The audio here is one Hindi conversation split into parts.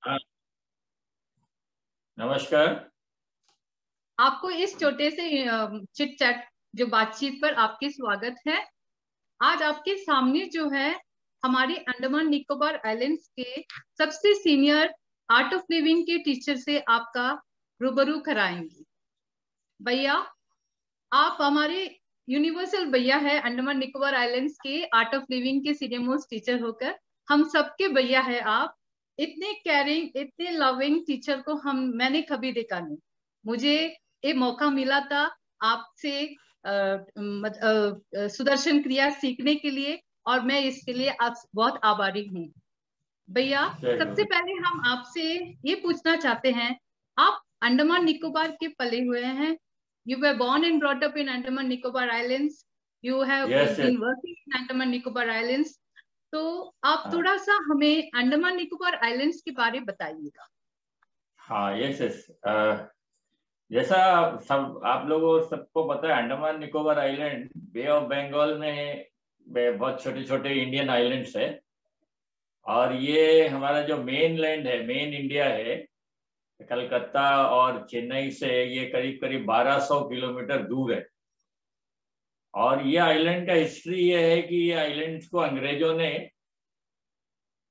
हाँ, नमस्कार। आपको इस छोटे से चिट चैट जो बातचीत पर आपके स्वागत है। आज आपके सामने जो है हमारे अंडमान निकोबार आइलैंड्स के सबसे सीनियर आर्ट ऑफ लिविंग के टीचर से आपका रूबरू कराएंगे। भैया, आप हमारे यूनिवर्सल भैया है, अंडमान निकोबार आइलैंड्स के आर्ट ऑफ लिविंग के सीनियर मोस्ट टीचर होकर हम सबके भैया है। आप इतने केयरिंग, इतने लविंग टीचर को मैंने कभी देखा नहीं। मुझे ये मौका मिला था आपसे सुदर्शन क्रिया सीखने के लिए, और मैं इसके लिए आप बहुत आभारी हूँ। भैया, सबसे पहले हम आपसे ये पूछना चाहते हैं, आप अंडमान निकोबार के पले हुए हैं। You were born and brought up in Andaman Nicobar Islands. You have been working in Andaman Nicobar Islands. तो आप थोड़ा सा हमें अंडमान निकोबार आइलैंड्स के बारे में बताइएगा। हाँ, यस यस। जैसा सब आप लोगों सबको पता है, Andaman Nicobar island bay of Bengal में बहुत छोटे छोटे इंडियन आइलैंड्स है। और ये हमारा जो मेन लैंड है, मेन इंडिया है, कलकत्ता और चेन्नई से ये करीब करीब 1200 किलोमीटर दूर है। और ये आइलैंड का हिस्ट्री ये है कि ये आइलैंड्स को अंग्रेजों ने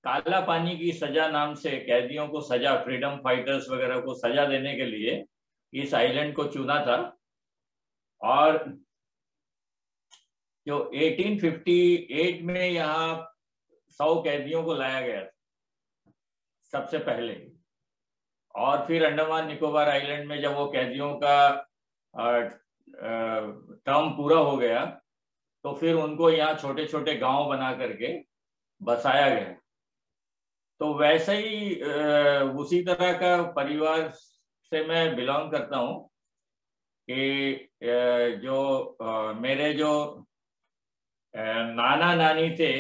काला पानी की सजा नाम से कैदियों को सजा, फ्रीडम फाइटर्स वगैरह को सजा देने के लिए इस आइलैंड को चुना था। और जो 1858 में यहाँ 100 कैदियों को लाया गया था सबसे पहले। और फिर अंडमान निकोबार आइलैंड में जब वो कैदियों का टर्म पूरा हो गया तो फिर उनको यहाँ छोटे छोटे गांव बना करके बसाया गया। तो वैसे ही उसी तरह का परिवार से मैं बिलोंग करता हूँ कि जो मेरे जो नाना नानी थे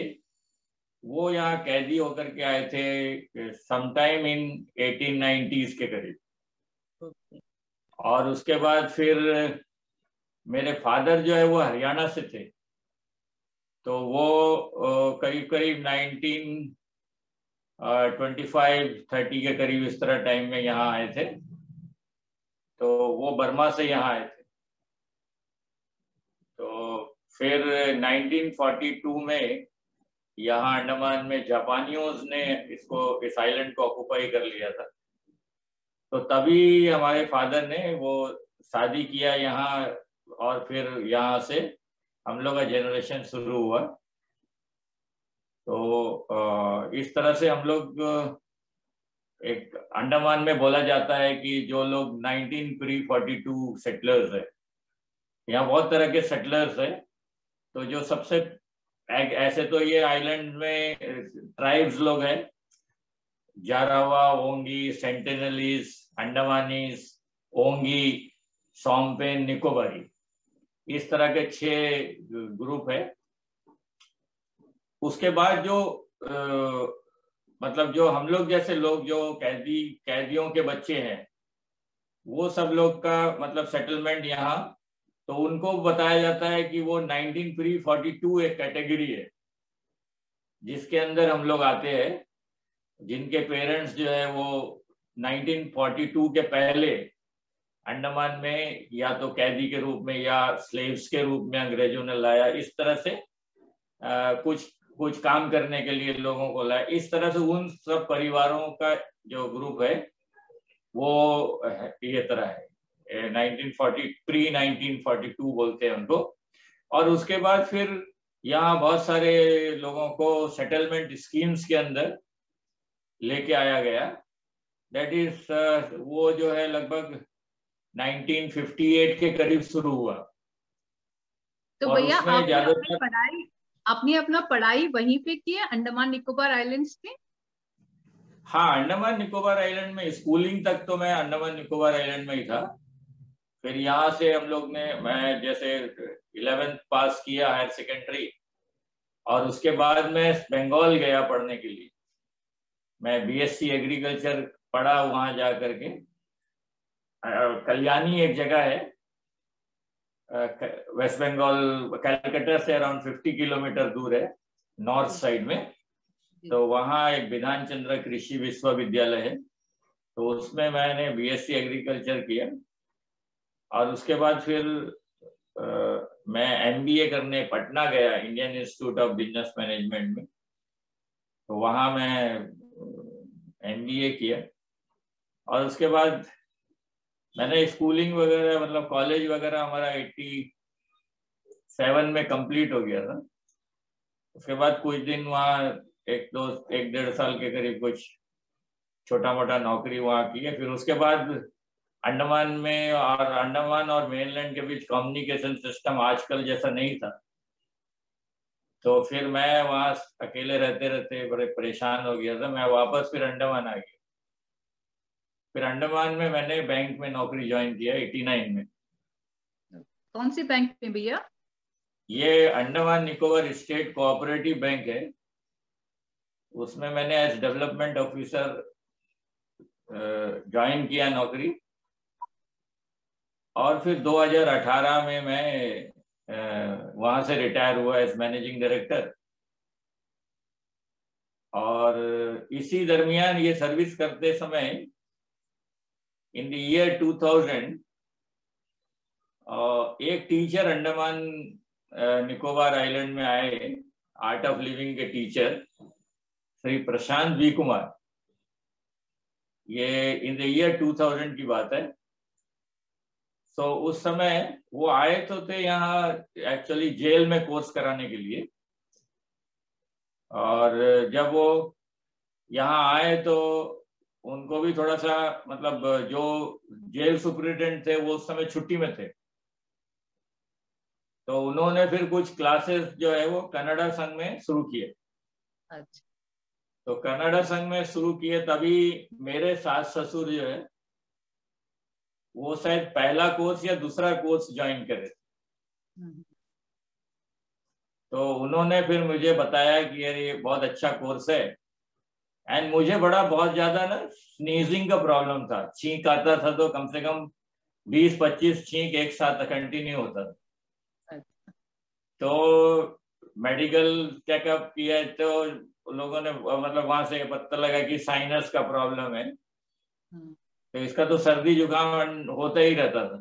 वो यहाँ कैदी होकर के आए थे समटाइम इन 1890s के करीब। और उसके बाद फिर मेरे फादर जो है वो हरियाणा से थे, तो वो करीब करीब 1925-30 के करीब इस तरह टाइम में यहाँ आए थे। तो वो बर्मा से यहाँ आए थे। तो फिर 1942 में यहाँ अंडमान में जापानियों ने इस आइलैंड को ऑक्युपाई कर लिया था। तो तभी हमारे फादर ने वो शादी किया यहाँ, और फिर यहाँ से हम लोग का जनरेशन शुरू हुआ। तो इस तरह से हम लोग, एक अंडमान में बोला जाता है कि जो लोग 1942 सेटलर्स है, यहाँ बहुत तरह के सेटलर्स है। तो जो सबसे ऐसे तो ये आइलैंड में ट्राइब्स लोग हैं, जारावा, ओंगी, सेंटिनलीज, अंडमानीज, ओंगी, सोम्पेन, निकोबारी, इस तरह के 6 ग्रुप है। उसके बाद जो मतलब जो हम लोग जैसे लोग जो कैदियों के बच्चे हैं, वो सब लोग का मतलब सेटलमेंट यहाँ, तो उनको बताया जाता है कि वो 1942 एक कैटेगरी है जिसके अंदर हम लोग आते हैं, जिनके पेरेंट्स जो है वो 1942 के पहले अंडमान में या तो कैदी के रूप में या स्लेव्स के रूप में अंग्रेजों ने लाया। इस तरह से कुछ काम करने के लिए लोगों को लाया। इस तरह से उन सब परिवारों का जो ग्रुप है वो ये तरह है, 1942 बोलते हैं उनको। और उसके बाद फिर यहाँ बहुत सारे लोगों को सेटलमेंट स्कीम्स के अंदर लेके आया गया। दैट इज वो जो है लगभग 1958 के करीब शुरू हुआ। तो भैया, आपने अपना पढ़ाई वहीं पे की है, अंडमान निकोबार आइलैंड्स पे? हाँ, अंडमान निकोबार आइलैंड में स्कूलिंग तक तो मैं अंडमान निकोबार आइलैंड में ही था। फिर यहाँ से हम लोग ने, मैं जैसे 11th पास किया, हायर सेकेंडरी, और उसके बाद मैं बंगाल गया पढ़ने के लिए। मैं बीएससी एग्रीकल्चर पढ़ा वहां जा करके। कल्याणी एक जगह है वेस्ट बंगाल, कलकत्ता से अराउंड 50 किलोमीटर दूर है, नॉर्थ साइड में। तो वहाँ एक विधान चंद्र कृषि विश्वविद्यालय है, तो उसमें मैंने बीएससी एग्रीकल्चर किया और उसके बाद फिर मैं एमबीए करने पटना गया, Indian institute of business management में। तो वहाँ मैं एमबीए किया और उसके बाद मैंने स्कूलिंग वगैरह मतलब कॉलेज वगैरह हमारा 87 में कंप्लीट हो गया था। उसके बाद कुछ दिन वहाँ एक डेढ़ साल के करीब कुछ छोटा मोटा नौकरी वहाँ की है। फिर उसके बाद अंडमान में, और अंडमान और मेनलैंड के बीच कम्युनिकेशन सिस्टम आजकल जैसा नहीं था, तो फिर मैं वहाँ अकेले रहते रहते बड़े परेशान हो गया था। मैं वापस फिर अंडमान आ गया। फिर अंडमान में मैंने बैंक में नौकरी ज्वाइन किया 89 में। कौन सी बैंक में भैया? ये Andaman Nicobar state cooperative bank है, उसमें मैंने एज डेवलपमेंट ऑफिसर ज्वाइन किया नौकरी। और फिर 2018 में मैं वहां से रिटायर हुआ एज मैनेजिंग डायरेक्टर। और इसी दरमियान ये सर्विस करते समय इन द ईयर 2000 एक टीचर अंडमान निकोबार आइलैंड में आए, आर्ट ऑफ लिविंग के टीचर श्री प्रशांत वी कुमार। ये इन द ईयर 2000 की बात है। तो उस समय वो आए तो थे यहाँ एक्चुअली जेल में कोर्स कराने के लिए। और जब वो यहाँ आए तो उनको भी थोड़ा सा मतलब जो जेल सुपरिटेंडेंट थे वो उस समय छुट्टी में थे, तो उन्होंने फिर कुछ क्लासेस जो है वो कन्नड़ा संघ में शुरू किए। अच्छा। तो कन्नड़ा संघ में शुरू किए, तभी मेरे सास ससुर जो है वो शायद पहला कोर्स या दूसरा कोर्स ज्वाइन करे। तो उन्होंने फिर मुझे बताया कि यार ये बहुत अच्छा कोर्स है। एंड मुझे बहुत ज्यादा ना स्नीजिंग का प्रॉब्लम था, छींक आता था, तो कम से कम 20-25 छींक एक साथ कंटिन्यू होता था। तो मेडिकल चेकअप किया तो लोगों ने मतलब वहां से पता लगा कि साइनस का प्रॉब्लम है, तो इसका तो सर्दी जुकाम होता ही रहता था।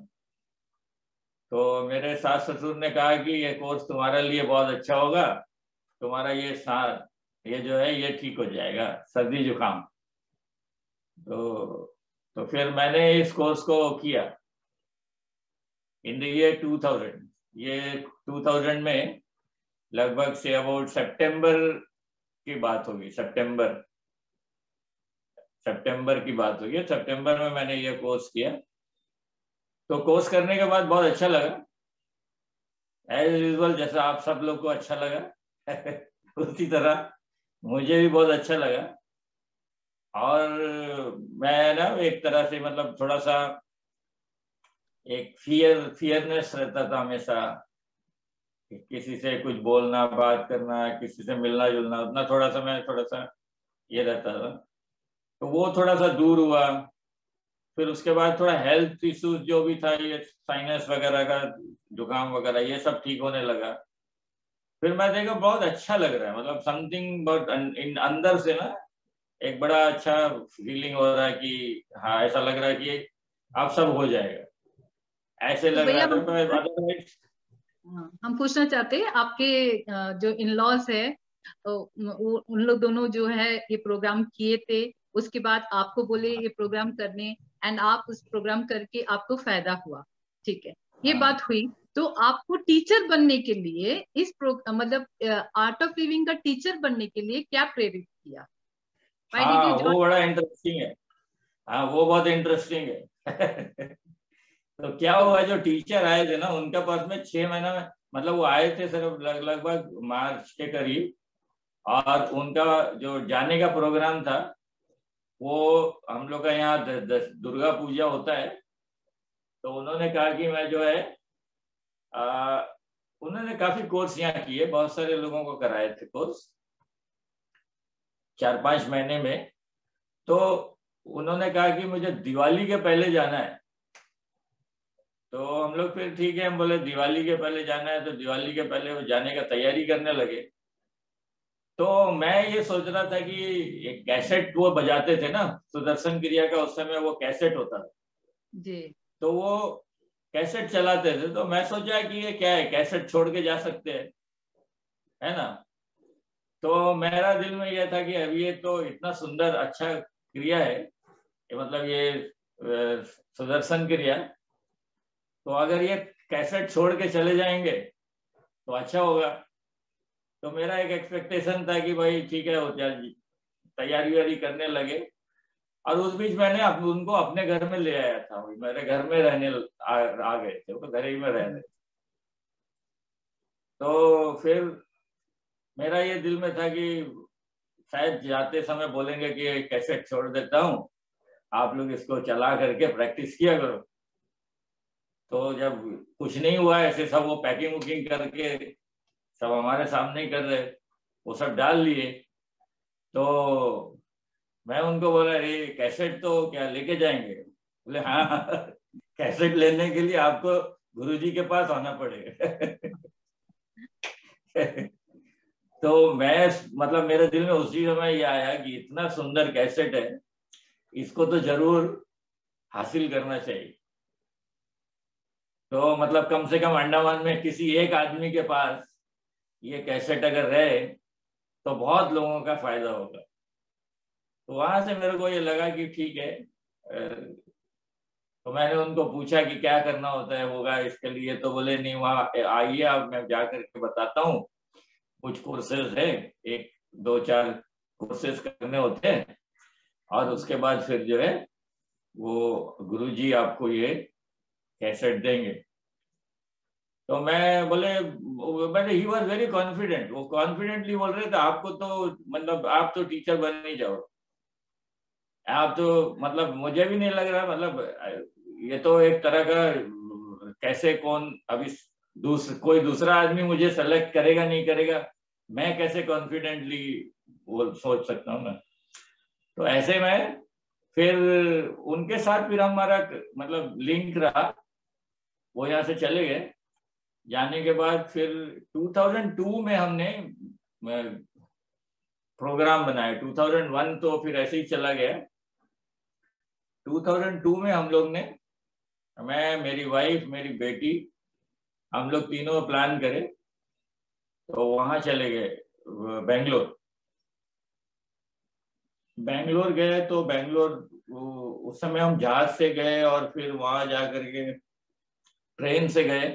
तो मेरे सास ससुर ने कहा कि ये कोर्स तुम्हारे लिए बहुत अच्छा होगा, तुम्हारा ये जो है ये ठीक हो जाएगा सर्दी जुकाम। तो फिर मैंने इस कोर्स को किया इन द ईयर 2000। ये 2000 में लगभग से अबाउट सितंबर की बात होगी, सितंबर की बात होगी। सितंबर में मैंने ये कोर्स किया। तो कोर्स करने के बाद बहुत अच्छा लगा, एज यूजुअल जैसा आप सब लोग को अच्छा लगा उसी तरह मुझे भी बहुत अच्छा लगा। और मैं ना एक तरह से मतलब थोड़ा सा एक फियरनेस रहता था हमेशा, किसी से कुछ बोलना, बात करना, किसी से मिलना जुलना, उतना थोड़ा सा ये रहता था। तो वो थोड़ा सा दूर हुआ। फिर उसके बाद थोड़ा हेल्थ इश्यूज जो भी था, ये साइनस वगैरह का, जुकाम वगैरह, ये सब ठीक होने लगा। फिर मैं देखा बहुत अच्छा लग रहा है, मतलब समथिंग बहुत अंदर से ना एक बड़ा अच्छा फीलिंग हो रहा है कि हाँ ऐसा लग रहा है कि अब सब हो जाएगा, ऐसे तो लग भैया रहा था। हम पूछना चाहते हैं आपके जो इन लॉज है, तो उन लोग दोनों जो है ये प्रोग्राम किए थे, उसके बाद आपको बोले ये प्रोग्राम करने, एंड आप उस प्रोग्राम करके आपको फायदा हुआ, ठीक है, ये बात हुई। तो आपको टीचर बनने के लिए इस मतलब आर्ट ऑफ लिविंग का टीचर बनने के लिए क्या प्रेरित किया? हाँ वो बड़ा इंटरेस्टिंग है। हाँ वो बहुत इंटरेस्टिंग है तो क्या हुआ, जो टीचर आए थे ना उनके पास में 6 महीना में, मतलब वो आए थे सिर्फ लगभग मार्च के करीब, और उनका जो जाने का प्रोग्राम था वो हम लोग का यहाँ दुर्गा पूजा होता है। तो उन्होंने कहा कि मैं जो है उन्होंने काफी कोर्स यहाँ किए, बहुत सारे लोगों को कराए थे कोर्स 4-5 महीने में। तो उन्होंने कहा कि मुझे दिवाली के पहले जाना है। तो हम लोग फिर ठीक है, हम बोले दिवाली के पहले जाना है, तो दिवाली के पहले वो जाने का तैयारी करने लगे। तो मैं ये सोच रहा था कि एक कैसेट वो बजाते थे ना, सुदर्शन क्रिया का उस समय वो कैसेट होता था जी। तो वो कैसेट चलाते थे, तो मैं सोचा कि ये क्या है, कैसेट छोड़ के जा सकते हैं, है ना। तो मेरा दिल में यह था कि अब ये तो इतना सुंदर अच्छा क्रिया है, ये मतलब ये सुदर्शन क्रिया, तो अगर ये कैसेट छोड़ के चले जाएंगे तो अच्छा होगा। तो मेरा एक एक्सपेक्टेशन था कि भाई ठीक है, हो जाए, तैयारी वारी करने लगे। और उस बीच मैंने उनको अपने घर में ले आया था, मेरे घर में रहने आ गए थे, वो तो घर ही में रह रहे। तो फिर मेरा ये दिल में था कि शायद जाते समय बोलेंगे कि कैसेट छोड़ देता हूँ, आप लोग इसको चला करके प्रैक्टिस किया करो। तो जब कुछ नहीं हुआ ऐसे, सब वो पैकिंग वुकिंग करके सब हमारे सामने ही कर रहे, वो सब डाल लिए। तो मैं उनको बोला, ये कैसेट तो क्या लेके जाएंगे? बोले हाँ, कैसेट लेने के लिए आपको गुरुजी के पास आना पड़ेगा। तो मैं मतलब मेरे दिल में उसी समय ये आया कि इतना सुंदर कैसेट है, इसको तो जरूर हासिल करना चाहिए। तो मतलब कम से कम अंडमान में किसी एक आदमी के पास ये कैसेट अगर रहे तो बहुत लोगों का फायदा होगा। तो वहां से मेरे को ये लगा कि ठीक है। तो मैंने उनको पूछा कि क्या करना होता है होगा इसके लिए, तो बोले नहीं, वहाँ आइए आप, मैं जा करके बताता हूँ। कुछ कोर्सेज है, एक दो चार कोर्सेज करने होते हैं, और उसके बाद फिर जो है वो गुरुजी आपको ये कैसेट देंगे। तो मैं बोले, मैंने ही वॉज वेरी कॉन्फिडेंट, वो कॉन्फिडेंटली बोल रहे थे, आपको तो मतलब आप तो टीचर बन नहीं जाओ, आप तो मतलब मुझे भी नहीं लग रहा, मतलब ये तो एक तरह का कैसे कौन अभी कोई दूसरा आदमी मुझे सेलेक्ट करेगा नहीं करेगा, मैं कैसे कॉन्फिडेंटली वो सोच सकता हूँ ना। तो ऐसे में फिर उनके साथ फिर हमारा मतलब लिंक रहा, वो यहाँ से चले गए। जाने के बाद फिर 2002 में हमने प्रोग्राम बनाया। 2001 तो फिर ऐसे ही चला गया। 2002 में हम लोग ने, मैं, मेरी वाइफ, मेरी बेटी, हम लोग तीनों प्लान करे, तो वहां चले गए बेंगलोर। बेंगलोर गए तो बेंगलोर उस समय हम जहाज से गए, और फिर वहां जा करके ट्रेन से गए।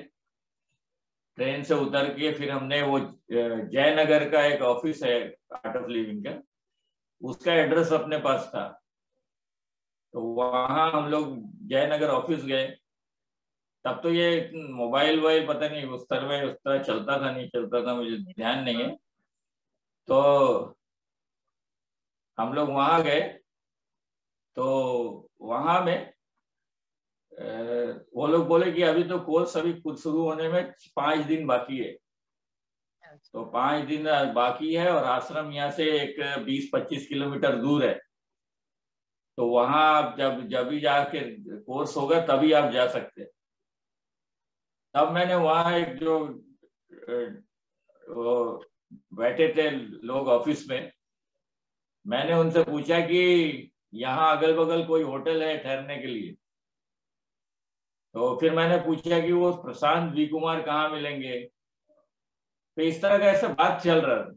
ट्रेन से उतर के फिर हमने वो जयनगर का एक ऑफिस है आर्ट ऑफ लिविंग का, उसका एड्रेस अपने पास था। तो वहां हम लोग जयनगर ऑफिस गए। तब तो ये मोबाइल वोबाइल पता नहीं उस तरह चलता था नहीं चलता था, मुझे ध्यान नहीं है। तो हम लोग वहां गए, तो वहां में वो लोग बोले कि अभी तो कोर्स अभी कुछ शुरू होने में 5 दिन बाकी है। तो 5 दिन बाकी है, और आश्रम यहाँ से एक 20-25 किलोमीटर दूर है। तो वहां आप जब भी जाके कोर्स होगा तभी आप जा सकते हैं। तब मैंने वहां एक जो वो बैठे थे लोग ऑफिस में, मैंने उनसे पूछा कि यहाँ अगल बगल कोई होटल है ठहरने के लिए? तो फिर मैंने पूछा कि वो प्रशांत वी कुमार कहाँ मिलेंगे। तो इस तरह का ऐसा बात चल रहा था।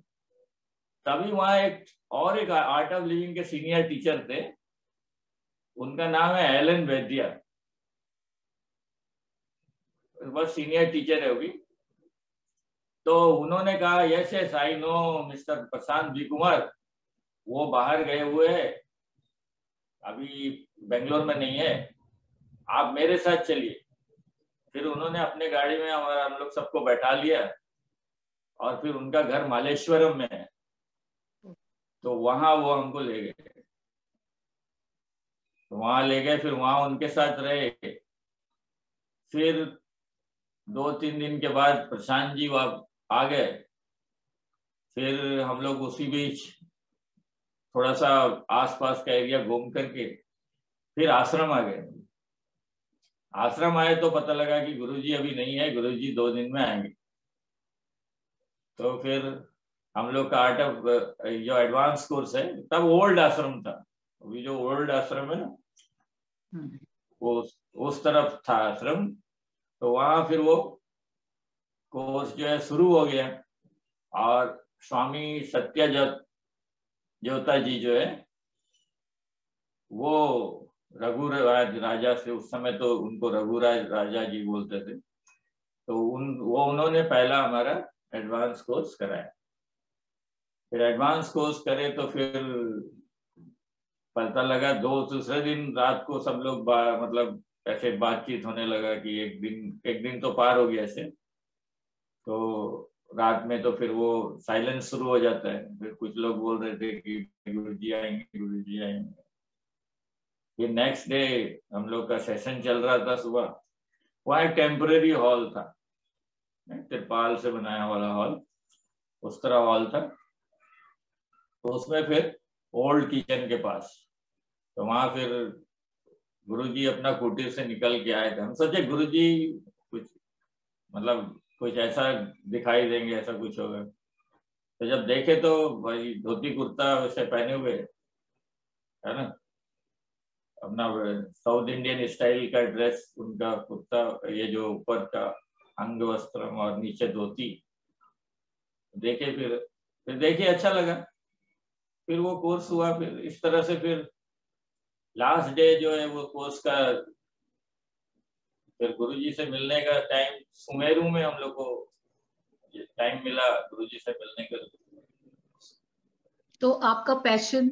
तभी वहां एक आर्ट ऑफ लिविंग के सीनियर टीचर थे, उनका नाम है एलन वैद्या, बस सीनियर टीचर है वो भी। तो उन्होंने कहा, yes yes I know mister Prashant V Kumar, वो बाहर गए हुए हैं, अभी बेंगलोर में नहीं है, आप मेरे साथ चलिए। फिर उन्होंने अपने गाड़ी में हम लोग सबको बैठा लिया, और फिर उनका घर मालेश्वरम में है, तो वहां वो हमको ले गए। तो वहां ले गए, फिर वहां उनके साथ रहे। फिर 2-3 दिन के बाद प्रशांत जी वहां आ गए। फिर हम लोग उसी बीच थोड़ा सा आसपास का एरिया घूम करके फिर आश्रम आ गए। आश्रम आए तो पता लगा कि गुरुजी अभी नहीं है, गुरुजी 2 दिन में आएंगे। तो फिर हम लोग का आर्ट ऑफ जो एडवांस कोर्स है, तब ओल्ड आश्रम था, अभी जो ओल्ड आश्रम है ना, वो उस तरफ था आश्रम। तो वहां फिर वो कोर्स जो है शुरू हो गया। और स्वामी सत्याजत जोता जी जो है वो रघुराज राजा से, उस समय तो उनको रघुराज राजा जी बोलते थे, तो उन्होंने पहला हमारा एडवांस कोर्स कराया। फिर एडवांस कोर्स करे तो फिर पता लगा दूसरे दिन रात को सब लोग मतलब ऐसे बातचीत होने लगा कि एक दिन तो पार हो गया ऐसे। तो रात में तो फिर वो साइलेंस शुरू हो जाता है, फिर कुछ लोग बोल रहे थे कि गुरुजी आएंगे, गुरुजी आएंगे। फिर नेक्स्ट डे हम लोग का सेशन चल रहा था सुबह। वहाँ एक टेम्पररी हॉल था, तिरपाल से बनाया वाला हॉल, उस तरह हॉल था। तो उसमें फिर ओल्ड किचन के पास, तो वहां फिर गुरुजी अपना कुटीर से निकल के आए थे। हम सोचे गुरुजी कुछ मतलब कुछ ऐसा दिखाई देंगे, ऐसा कुछ होगा। तो जब देखे तो भाई धोती कुर्ता वैसे पहने हुए है ना, अपना साउथ इंडियन स्टाइल का ड्रेस, उनका कुर्ता, ये जो ऊपर का अंग वस्त्र और नीचे धोती देखे। फिर देखिए अच्छा लगा। फिर वो कोर्स हुआ। फिर इस तरह से फिर लास्ट डे जो है वो कोर्स का, फिर गुरुजी से मिलने का टाइम, सुमेरु में हम लोग को टाइम मिला गुरुजी से मिलने का। तो आपका पैशन,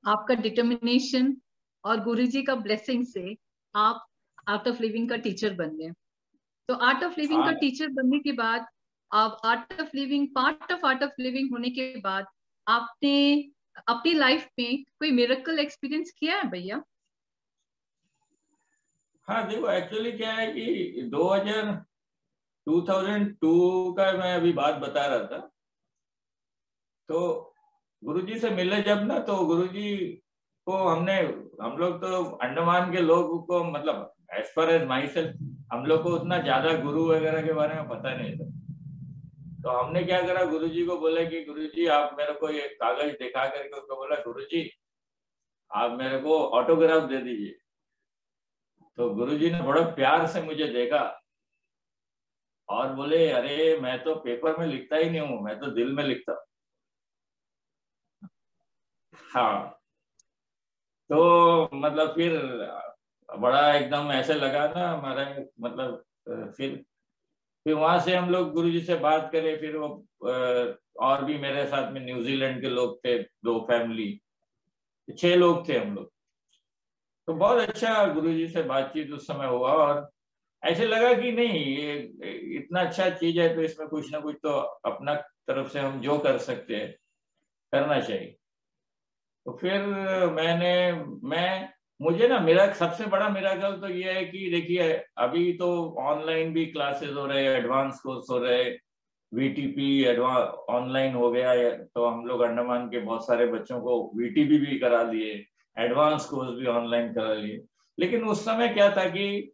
आपका डिटर्मिनेशन और गुरुजी का ब्लेसिंग से आप आर्ट ऑफ लिविंग का टीचर बन गए। तो आर्ट ऑफ लिविंग का हाँ टीचर बनने के बाद, आप art of living, part of art of living होने के बाद, आपने अपनी लाइफ में कोई मिरेकल एक्सपीरियंस किया है भैया? हाँ, देखो एक्चुअली क्या है कि 2002 का मैं अभी बात बता रहा था। तो गुरुजी से मिले जब ना, तो गुरुजी को हम लोग तो अंडमान के लोग को मतलब as far as myself, हम लोग को उतना ज्यादा गुरु वगैरह के बारे में पता नहीं था। तो हमने क्या करा, गुरुजी को बोले कि गुरुजी आप मेरे को ये कागज दिखा करके उसको बोला, गुरुजी आप मेरे को ऑटोग्राफ दे दीजिए। तो गुरुजी ने बड़ा प्यार से मुझे देखा और बोले, अरे मैं तो पेपर में लिखता ही नहीं हूँ, मैं तो दिल में लिखता हूँ। हाँ, तो मतलब फिर बड़ा एकदम ऐसे लगा ना हमारा, मतलब फिर वहां से हम लोग गुरुजी से बात करें। फिर वो और भी मेरे साथ में न्यूजीलैंड के लोग थे, 2 फैमिली, 6 लोग थे हम लोग। तो बहुत अच्छा गुरुजी से बातचीत उस समय हुआ और ऐसे लगा कि नहीं, ये इतना अच्छा चीज है तो इसमें कुछ ना कुछ तो अपना तरफ से हम जो कर सकते हैं करना चाहिए। तो फिर मैं मुझे ना, मेरा सबसे बड़ा मिराकल तो ये है कि देखिए अभी तो ऑनलाइन भी क्लासेस हो रहे हैं, एडवांस कोर्स हो रहे हैं, वीटीपी एडवांस ऑनलाइन हो गया है। तो हम लोग अंडमान के बहुत सारे बच्चों को वीटीपी भी करा दिए, एडवांस कोर्स भी ऑनलाइन करा लिए। लेकिन उस समय क्या था कि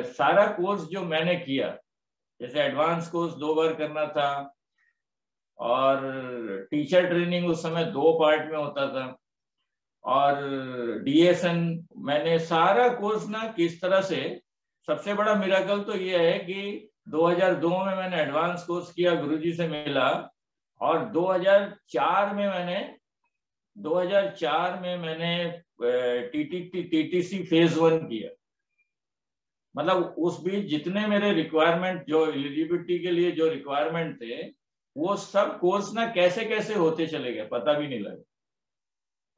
सारा कोर्स जो मैंने किया, जैसे एडवांस कोर्स 2 बार करना था और टीचर ट्रेनिंग उस समय 2 पार्ट में होता था, और डीएसएन, मैंने सारा कोर्स ना किस तरह से, सबसे बड़ा मिराकल तो ये है कि 2002 में मैंने एडवांस कोर्स किया, गुरुजी से मिला, और 2004 में मैंने टीटीसी फेज 1 किया। मतलब उस बीच जितने मेरे रिक्वायरमेंट, जो एलिजिबिलिटी के लिए जो रिक्वायरमेंट थे, वो सब कोर्स ना कैसे कैसे होते चले गए, पता भी नहीं लगा।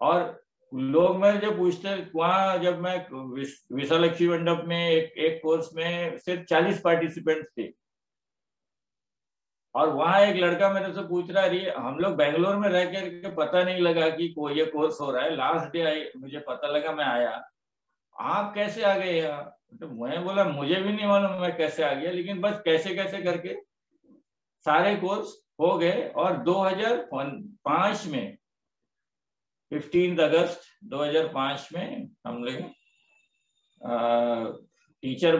और लोग मेरे जो पूछते, वहां जब मैं विशालक्षी मंडप में एक कोर्स में सिर्फ 40 पार्टिसिपेंट्स थे, और वहां एक लड़का मेरे से पूछ रहा है, हम लोग बेंगलोर में रह करके पता नहीं लगा कि ये कोर्स हो रहा है, लास्ट डे मुझे पता लगा, मैं आया, आप कैसे आ गए यहाँ? तो मैं बोला मुझे भी नहीं मालूम मैं कैसे आ गया, लेकिन बस कैसे कैसे करके सारे कोर्स हो गए। और 2005 में 15 अगस्त 2005 में हम लोग टीचर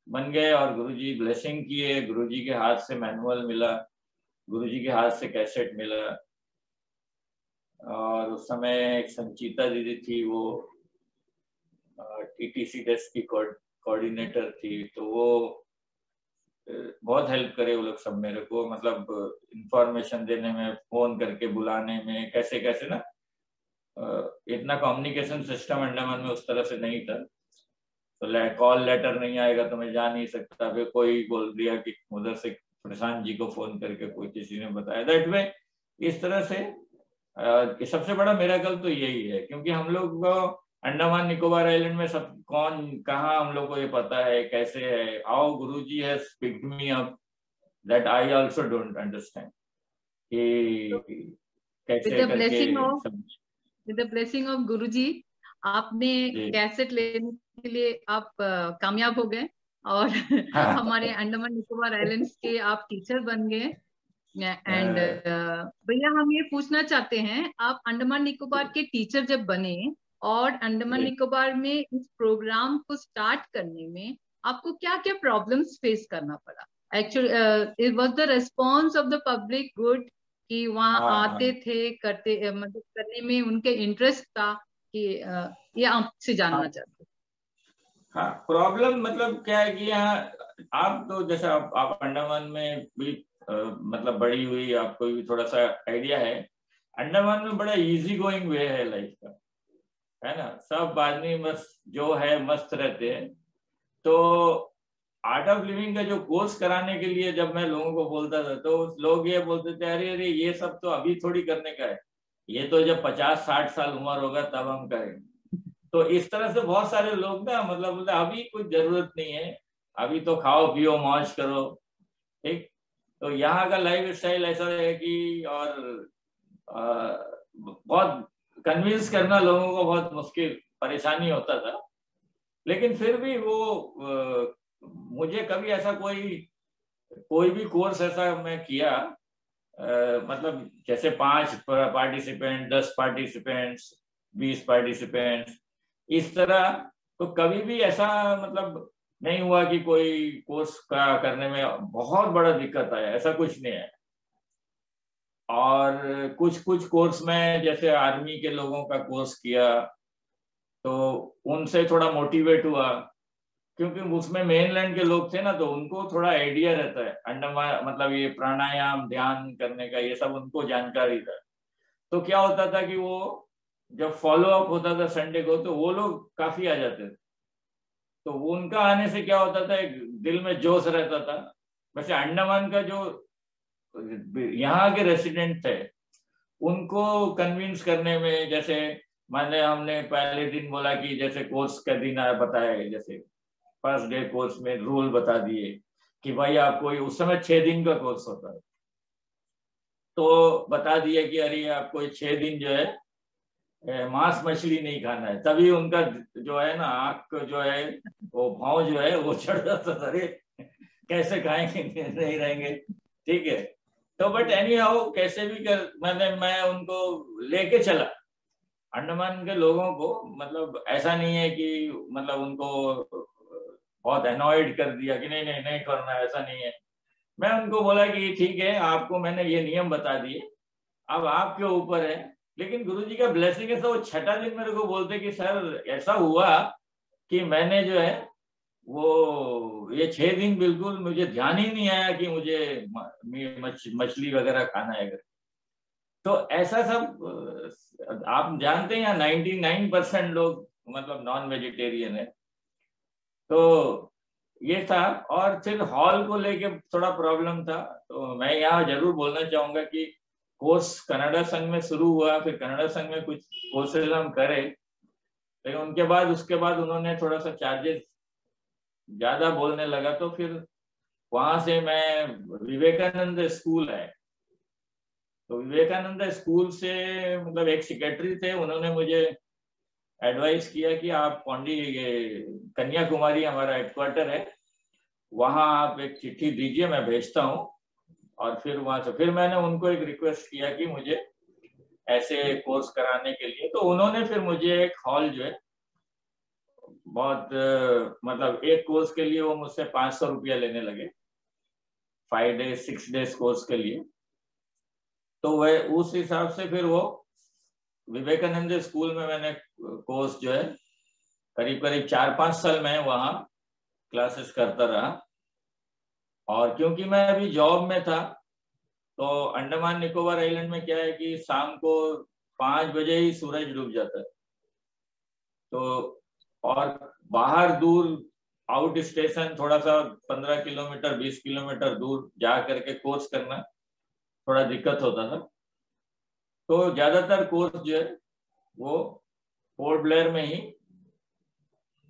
बन गए, और गुरुजी ब्लेसिंग किए, गुरुजी के हाथ से मैनुअल मिला, गुरुजी के हाथ से कैसेट मिला। और उस समय एक संचिता दीदी थी, वो टीटीसी डेस्क की कोऑर्डिनेटर थी, तो वो बहुत हेल्प करे वो लोग सब मेरे को, मतलब इंफॉर्मेशन देने में, फोन करके बुलाने में, कैसे कैसे ना। इतना कम्युनिकेशन सिस्टम अंडमान में उस तरह से नहीं था, तो कॉल लेटर नहीं आएगा तो मैं जा नहीं सकता। फिर कोई बोल दिया कि उधर से प्रशांत जी को फोन करके कोई किसी ने बताया, दैट वे। इस तरह से सबसे बड़ा मिरेकल तो यही है, क्योंकि हम लोग अंडमान निकोबार आइलैंड में सब कौन कहाँ हम लोग को ये पता है कैसे है। How Guruji has picked me up, that I also don't understand कि कैसे करके सब। विद द ब्लेसिंग ऑफ गुरुजी आपने कैसेट लेने के लिए आप कामयाब हो गए और हमारे अंडमान निकोबार आइलैंड्स के आप टीचर बन गए। एंड भैया हम ये पूछना चाहते हैं, आप अंडमान निकोबार के टीचर जब बने और अंडमान निकोबार में इस प्रोग्राम को स्टार्ट करने में आपको क्या क्या प्रॉब्लम्स फेस करना पड़ा? Actually was the response of the public good कि वहाँ आते थे, करते मतलब करने में उनके इंटरेस्ट था कि ये आपसे जानना चाहते? हाँ, प्रॉब्लम मतलब क्या है कि यहाँ आप तो जैसे आप अंडमान में भी मतलब बड़ी हुई, आपको भी थोड़ा सा आइडिया है। अंडमान में बड़ा इजी गोइंग वे है लाइफ का, है ना। सब आदमी मस्त जो है मस्त रहते हैं। तो आर्ट ऑफ लिविंग का जो कोर्स कराने के लिए जब मैं लोगों को बोलता था, तो लोग ये बोलते थे, अरे अरे ये सब तो अभी थोड़ी करने का है, ये तो जब 50-60 साल उम्र होगा तब हम करेंगे। तो इस तरह से बहुत सारे लोग ना मतलब बोलते अभी कुछ जरूरत नहीं है, अभी तो खाओ पियो मौज करो, ठीक। तो यहाँ का लाइफ स्टाइल ऐसा है कि और बहुत कन्विंस करना लोगों को बहुत मुश्किल, परेशानी होता था। लेकिन फिर भी वो मुझे कभी ऐसा कोई भी कोर्स ऐसा मैं किया, मतलब जैसे 5 पार्टिसिपेंट, 10 पार्टिसिपेंट्स, 20 पार्टिसिपेंट्स, इस तरह तो कभी भी ऐसा मतलब नहीं हुआ कि कोई कोर्स का करने में बहुत बड़ा दिक्कत आया, ऐसा कुछ नहीं है। और कुछ कुछ कोर्स में जैसे आर्मी के लोगों का कोर्स किया, तो उनसे थोड़ा मोटिवेट हुआ, क्योंकि उसमें मेनलैंड के लोग थे ना, तो उनको थोड़ा आइडिया रहता है अंडमान, मतलब ये प्राणायाम ध्यान करने का, ये सब उनको जानकारी था। तो क्या होता था कि वो जब फॉलो अप होता था संडे को, तो वो लोग काफी आ जाते थे। तो वो उनका आने से क्या होता था, एक दिल में जोश रहता था। वैसे अंडमान का जो यहाँ के रेसिडेंट थे, उनको कन्विंस करने में, जैसे माने हमने पहले दिन बोला कि जैसे कोर्स का दिन आया, बताया, जैसे फर्स्ट डे कोर्स में रूल बता दिए कि भाई आपको उस समय 6 दिन का कोर्स होता है, तो बता दिया कि अरे आपको 6 दिन जो है मांस मछली नहीं खाना है। तभी उनका जो है ना आंख जो है वो भाव जो है वो चढ़ जाता था, अरे कैसे खाएंगे, नहीं रहेंगे, ठीक है। तो बट एनी हाउ कैसे भी कर मैं उनको लेके चला अंडमान के लोगों को। मतलब ऐसा नहीं है कि मतलब उनको बहुत अनॉयड कर दिया कि नहीं नहीं नहीं करना, ऐसा नहीं है। मैं उनको बोला कि ठीक है, आपको मैंने ये नियम बता दिए, अब आपके ऊपर है। लेकिन गुरुजी का ब्लेसिंग है, तो वो 6ठा दिन मेरे को बोलते कि सर ऐसा हुआ कि मैंने जो है वो ये 6 दिन बिल्कुल मुझे ध्यान ही नहीं आया कि मुझे मछली वगैरह खाना है। तो ऐसा सब आप जानते हैं, 99% लोग मतलब नॉन वेजिटेरियन है। तो ये था। और फिर हॉल को लेके थोड़ा प्रॉब्लम था। तो मैं यहाँ जरूर बोलना चाहूंगा कि कोर्स कनाडा संघ में शुरू हुआ, फिर कनाडा संघ में कुछ कोर्सेज हम करे, लेकिन उसके बाद उन्होंने थोड़ा सा चार्जेस ज्यादा बोलने लगा। तो फिर वहां से मैं विवेकानंद स्कूल है, तो विवेकानंद स्कूल से मतलब एक सेक्रेटरी थे, उन्होंने मुझे एडवाइस किया कि आप कन्याकुमारी हमारा हेडक्वार्टर है, वहां आप एक चिट्ठी दीजिए, मैं भेजता हूँ। और फिर वहां से फिर मैंने उनको एक रिक्वेस्ट किया कि मुझे ऐसे कोर्स कराने के लिए। तो उन्होंने फिर मुझे एक हॉल जो है बहुत मतलब एक कोर्स के लिए वो मुझसे 500 रुपया लेने लगे, 5 डेज 6 डेज कोर्स के लिए। तो वह उस हिसाब से फिर वो विवेकानंद स्कूल में मैंने कोर्स जो है करीब करीब 4-5 साल मैं वहाँ क्लासेस करता रहा। और क्योंकि मैं अभी जॉब में था, तो अंडमान निकोबार आइलैंड में क्या है कि शाम को 5 बजे ही सूरज डूब जाता है। तो और बाहर दूर आउट स्टेशन थोड़ा सा 15 किलोमीटर 20 किलोमीटर दूर जा करके कोर्स करना थोड़ा दिक्कत होता था। तो ज्यादातर कोर्स जो है वो पोर्ट ब्लेयर में ही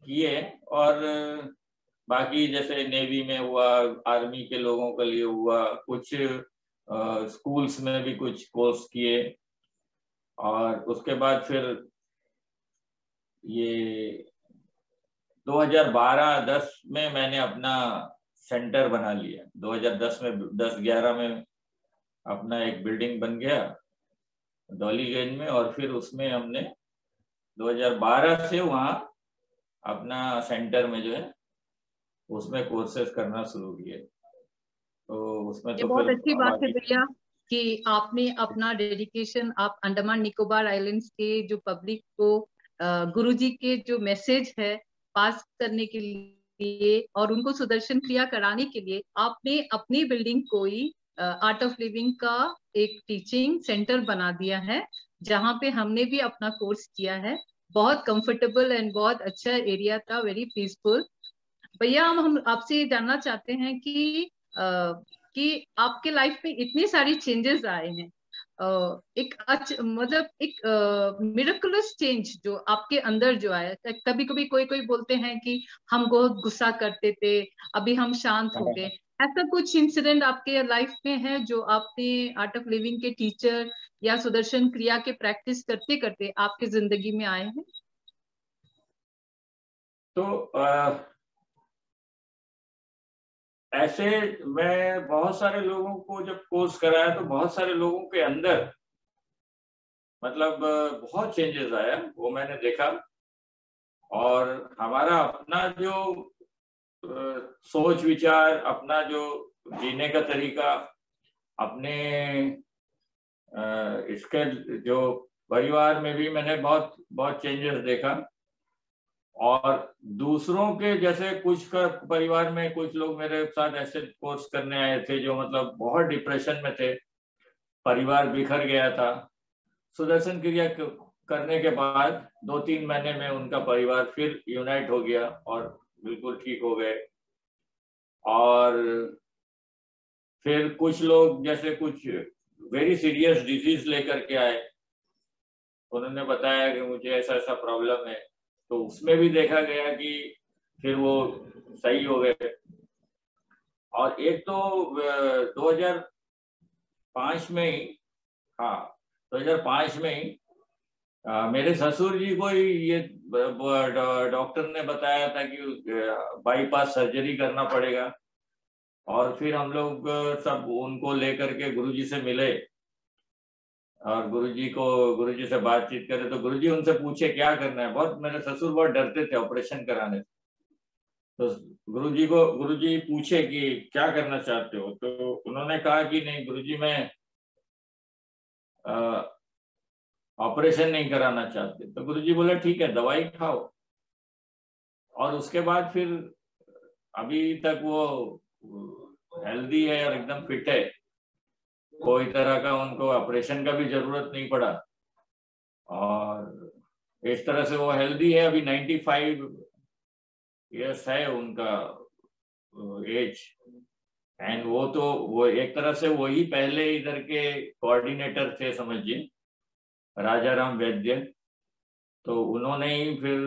किए। और बाकी जैसे नेवी में हुआ, आर्मी के लोगों के लिए हुआ, कुछ स्कूल्स में भी कुछ कोर्स किए। और उसके बाद फिर ये 2012-10 में मैंने अपना सेंटर बना लिया। 2010 में 10-11 में अपना एक बिल्डिंग बन गया डॉलीगंज में, और फिर उसमें हमने 2012 से वहाँ अपना सेंटर में जो है उसमें कोर्सेज करना शुरू किए। तो उसमें ये तो बहुत फिर अच्छी बात है भैया कि आपने अपना डेडिकेशन आप अंडमान निकोबार आइलैंड्स के जो पब्लिक को गुरुजी के जो मैसेज है पास करने के लिए और उनको सुदर्शन क्रिया कराने के लिए आपने अपनी बिल्डिंग को ही आर्ट ऑफ लिविंग का एक टीचिंग सेंटर बना दिया है, जहाँ पे हमने भी अपना कोर्स किया है। बहुत कंफर्टेबल एंड बहुत अच्छा एरिया था, वेरी पीसफुल। भैया हम आपसे जानना चाहते हैं कि आपके लाइफ में इतनी सारी चेंजेस आए हैं, एक मतलब एक मिरेकुलस चेंज जो आपके अंदर जो आया। कभी कभी कोई कोई बोलते हैं कि हम बहुत गुस्सा करते थे, अभी हम शांत हो गए। ऐसा कुछ इंसिडेंट आपके लाइफ में है जो आपने आर्ट ऑफ लिविंग के टीचर या सुदर्शन क्रिया के प्रैक्टिस करते करते आपके जिंदगी में आए हैं? तो ऐसे मैं बहुत सारे लोगों को जब कोर्स कराया तो बहुत सारे लोगों के अंदर मतलब बहुत चेंजेस आया, वो मैंने देखा। और हमारा अपना जो सोच विचार, अपना जो जीने का तरीका, अपने इसके जो परिवार में भी मैंने बहुत बहुत चेंजेस देखा। और दूसरों के जैसे कुछ का परिवार में कुछ लोग मेरे साथ ऐसे कोर्स करने आए थे जो मतलब बहुत डिप्रेशन में थे, परिवार बिखर गया था। सुदर्शन क्रिया करने के बाद 2-3 महीने में उनका परिवार फिर यूनाइट हो गया और बिल्कुल ठीक हो गए। और फिर कुछ लोग जैसे कुछ वेरी सीरियस डिजीज लेकर के आए, उन्होंने बताया कि मुझे ऐसा ऐसा प्रॉब्लम है, तो उसमें भी देखा गया कि फिर वो सही हो गए। और एक तो 2005 में ही, हाँ 2005 में ही मेरे ससुर जी को ही ये डॉक्टर ने बताया था कि बाईपास सर्जरी करना पड़ेगा। और फिर हम लोग सब उनको लेकर के गुरुजी से मिले और गुरुजी से बातचीत करे, तो गुरुजी उनसे पूछे क्या करना है। बहुत मेरे ससुर बहुत डरते थे ऑपरेशन कराने से। तो गुरुजी पूछे कि क्या करना चाहते हो, तो उन्होंने कहा कि नहीं गुरुजी मैं ऑपरेशन नहीं कराना चाहते। तो गुरुजी बोले ठीक है दवाई खाओ। और उसके बाद फिर अभी तक वो हेल्दी है और एकदम फिट है, कोई तरह का उनको ऑपरेशन का भी जरूरत नहीं पड़ा। और इस तरह से वो हेल्दी है। अभी 95 इयर्स है उनका एज। एंड वो एक तरह से वही पहले इधर के कोऑर्डिनेटर थे समझिए, राजा राम वैद्य। तो उन्होंने ही फिर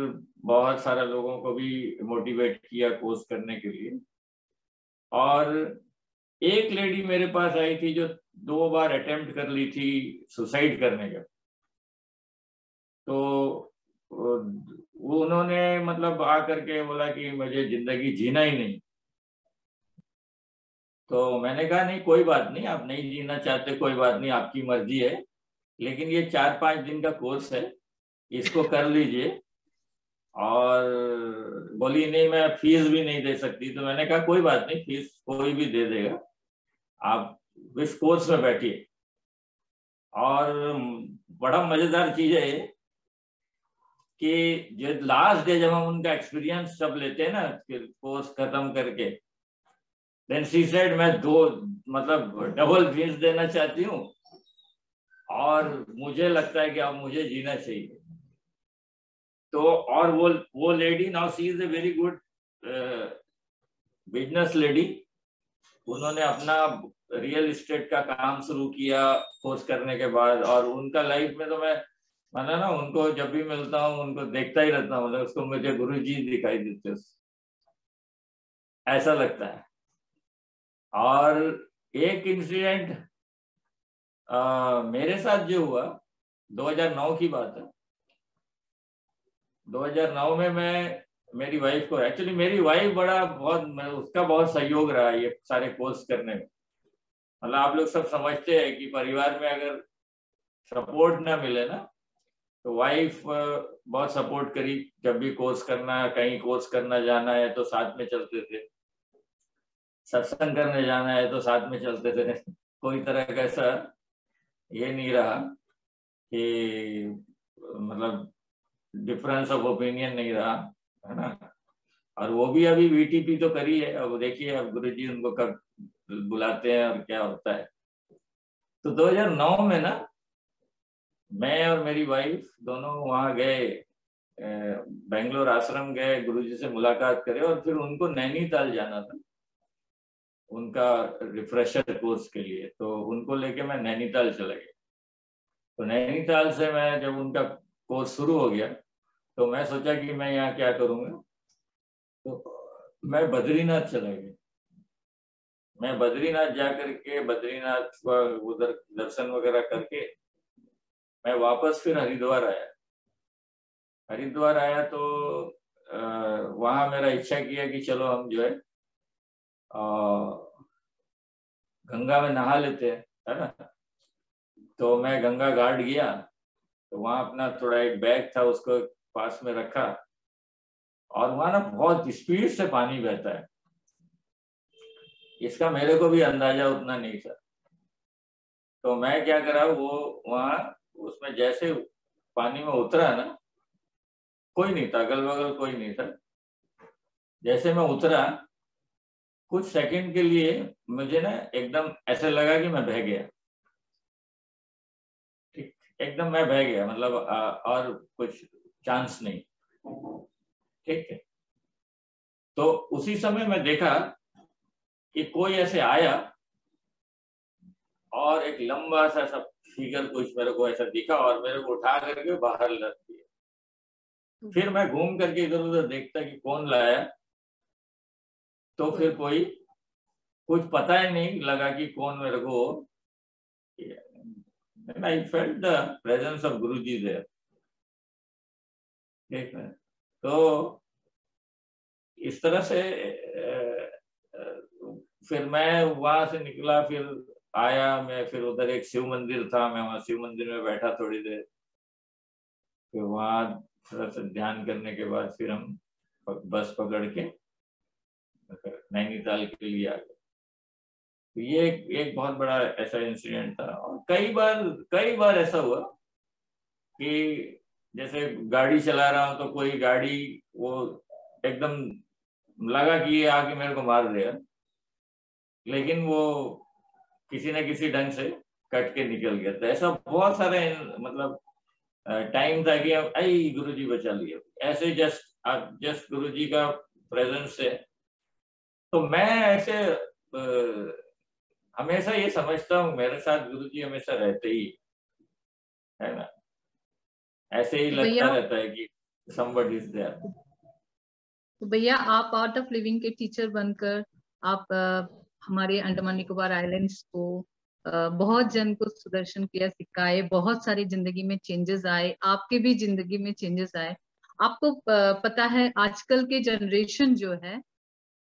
बहुत सारे लोगों को भी मोटिवेट किया कोर्स करने के लिए। और एक लेडी मेरे पास आई थी जो 2 बार अटेम्प्ट कर ली थी सुसाइड करने का। तो वो उन्होंने मतलब आकर के बोला कि मुझे जिंदगी जीना ही नहीं। तो मैंने कहा नहीं कोई बात नहीं, आप नहीं जीना चाहते कोई बात नहीं, आपकी मर्जी है, लेकिन ये 4-5 दिन का कोर्स है, इसको कर लीजिए। और बोली नहीं मैं फीस भी नहीं दे सकती। तो मैंने कहा कोई बात नहीं, फीस कोई भी दे देगा, आप इस कोर्स में बैठिए। और बड़ा मजेदार चीज है ये कि जो लास्ट डे जब हम उनका एक्सपीरियंस सब लेते हैं ना कोर्स खत्म करके, देन शी सेड मैं 2 मतलब डबल फीस देना चाहती हूँ और मुझे लगता है कि अब मुझे जीना चाहिए। तो और वो lady now she is a very good business lady. उन्होंने अपना रियल एस्टेट का काम शुरू किया कोर्स करने के बाद, और उनका लाइफ में तो मैं माना ना उनको जब भी मिलता हूँ उनको देखता ही रहता हूँ, मतलब उसको मुझे गुरुजी दिखाई देते ऐसा लगता है। और एक इंसिडेंट मेरे साथ जो हुआ 2009 की बात है। 2009 में मैं मेरी वाइफ को, एक्चुअली मेरी वाइफ उसका बहुत सहयोग रहा ये सारे कोर्स करने में। मतलब आप लोग सब समझते हैं कि परिवार में अगर सपोर्ट ना मिले ना तो वाइफ बहुत सपोर्ट करी। जब भी कोर्स करना, कहीं कोर्स करना जाना है तो साथ में चलते थे, सत्संग करने जाना है तो साथ में चलते थे। कोई तरह का ऐसा ये नहीं रहा कि मतलब डिफरेंस ऑफ ओपिनियन नहीं रहा, है ना। और वो भी अभी VTP तो करी है, अब देखिए अब गुरुजी उनको कब बुलाते हैं और क्या होता है। तो 2009 में ना मैं और मेरी वाइफ दोनों वहां गए, बेंगलोर आश्रम गए, गुरुजी से मुलाकात करे और फिर उनको नैनीताल जाना था उनका रिफ्रेशर कोर्स के लिए। तो उनको लेके मैं नैनीताल चला गया। तो नैनीताल से मैं जब उनका कोर्स शुरू हो गया तो मैं सोचा कि मैं यहाँ क्या करूँगा, तो मैं बद्रीनाथ चला गया। मैं बद्रीनाथ जा करके बद्रीनाथ उधर दर्शन वगैरह करके मैं वापस फिर हरिद्वार आया। हरिद्वार आया तो वहां मेरा इच्छा किया कि चलो हम जो है गंगा में नहा लेते हैं, है ना। तो मैं गंगा घाट गया, तो वहां अपना थोड़ा एक बैग था उसको पास में रखा, और वहां ना बहुत स्पीड से पानी बहता है। इसका मेरे को भी अंदाजा उतना नहीं था। तो मैं क्या करा, वो वहां उसमें जैसे पानी में उतरा ना, कोई नहीं था अगल बगल, कोई नहीं था। जैसे मैं उतरा कुछ सेकंड के लिए मुझे ना एकदम ऐसे लगा कि मैं बह गया। ठीक, एकदम मैं बह गया, मतलब और कुछ चांस नहीं। ठीक है। तो उसी समय मैं देखा कि कोई ऐसे आया और एक लंबा सा सब फिगर कुछ मेरे को ऐसा दिखा और मेरे को उठा करके बाहर लग दिया। फिर मैं घूम करके इधर उधर देखता कि कौन लाया, तो फिर कोई कुछ पता ही नहीं लगा कि कौन मेरे को। I felt the presence of Guruji there. ठीक है। तो इस तरह से फिर मैं वहां से निकला, फिर आया मैं, फिर उधर एक शिव मंदिर था, मैं वहां शिव मंदिर में बैठा थोड़ी देर। फिर वहां थोड़ा सा ध्यान करने के बाद फिर हम बस पकड़ के नैनीताल के लिए आ गए। तो ये एक बहुत बड़ा ऐसा इंसिडेंट था। और कई बार ऐसा हुआ कि जैसे गाड़ी चला रहा हूं तो कोई गाड़ी वो एकदम लगा कि ये आके मेरे को मार देगा, लेकिन वो किसी न किसी ढंग से कट के निकल गया। तो ऐसा बहुत सारे मतलब टाइम था कि आई गुरुजी बचा लिया, ऐसे जस्ट गुरुजी का प्रेजेंस से। तो मैं ऐसे हमेशा ये समझता हूँ मेरे साथ गुरुजी हमेशा रहते ही, है ना। ऐसे ही लगता रहता है कि somebody is there। तो भैया आप आर्ट ऑफ लिविंग के टीचर बनकर आप हमारे अंडमान निकोबार आइलैंड्स को बहुत जन को सुदर्शन क्रिया सिखाए, बहुत सारी जिंदगी में चेंजेस आए, आपके भी जिंदगी में चेंजेस आए। आपको पता है आजकल के जनरेशन जो है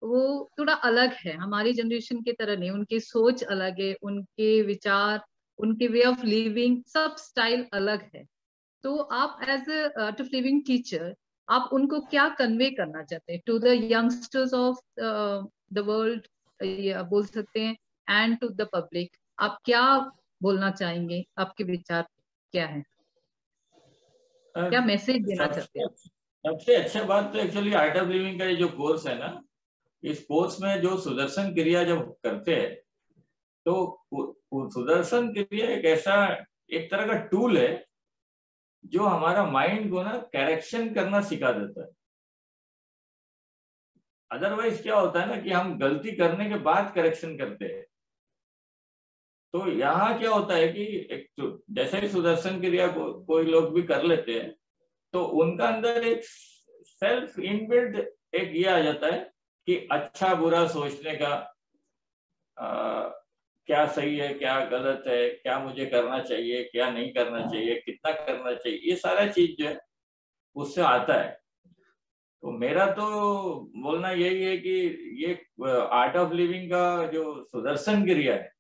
वो थोड़ा अलग है, हमारी जनरेशन की तरह नहीं, उनकी सोच अलग है, उनके विचार, उनके वे ऑफ लिविंग, सब स्टाइल अलग है। तो आप as a art of living teacher आप उनको क्या कन्वे करना चाहते हैं to the youngsters of the world, बोल सकते हैं, एंड टू द पब्लिक? आप क्या बोलना चाहेंगे? आपके विचार क्या है, क्या मैसेज देना चाहते हैं? सबसे अच्छा बात तो एक्चुअली आर्ट ऑफ लिविंग का ये जो कोर्स है ना, इस कोर्स में जो सुदर्शन क्रिया जब करते हैं तो सुदर्शन क्रिया एक ऐसा एक तरह का टूल है जो हमारा माइंड को ना करेक्शन करना सिखा देता है। अदरवाइज क्या होता है ना कि हम गलती करने के बाद करेक्शन करते हैं। तो यहाँ क्या होता है कि एक तो जैसे ही सुदर्शन क्रिया कोई लोग भी कर लेते हैं तो उनका अंदर एक सेल्फ इनबिल्ट एक ये आ जाता है कि अच्छा बुरा सोचने का, क्या सही है क्या गलत है, क्या मुझे करना चाहिए क्या नहीं करना चाहिए, कितना करना चाहिए, ये सारा चीज जो है उससे आता है। तो मेरा तो बोलना यही है कि ये आर्ट ऑफ लिविंग का जो सुदर्शन क्रिया है,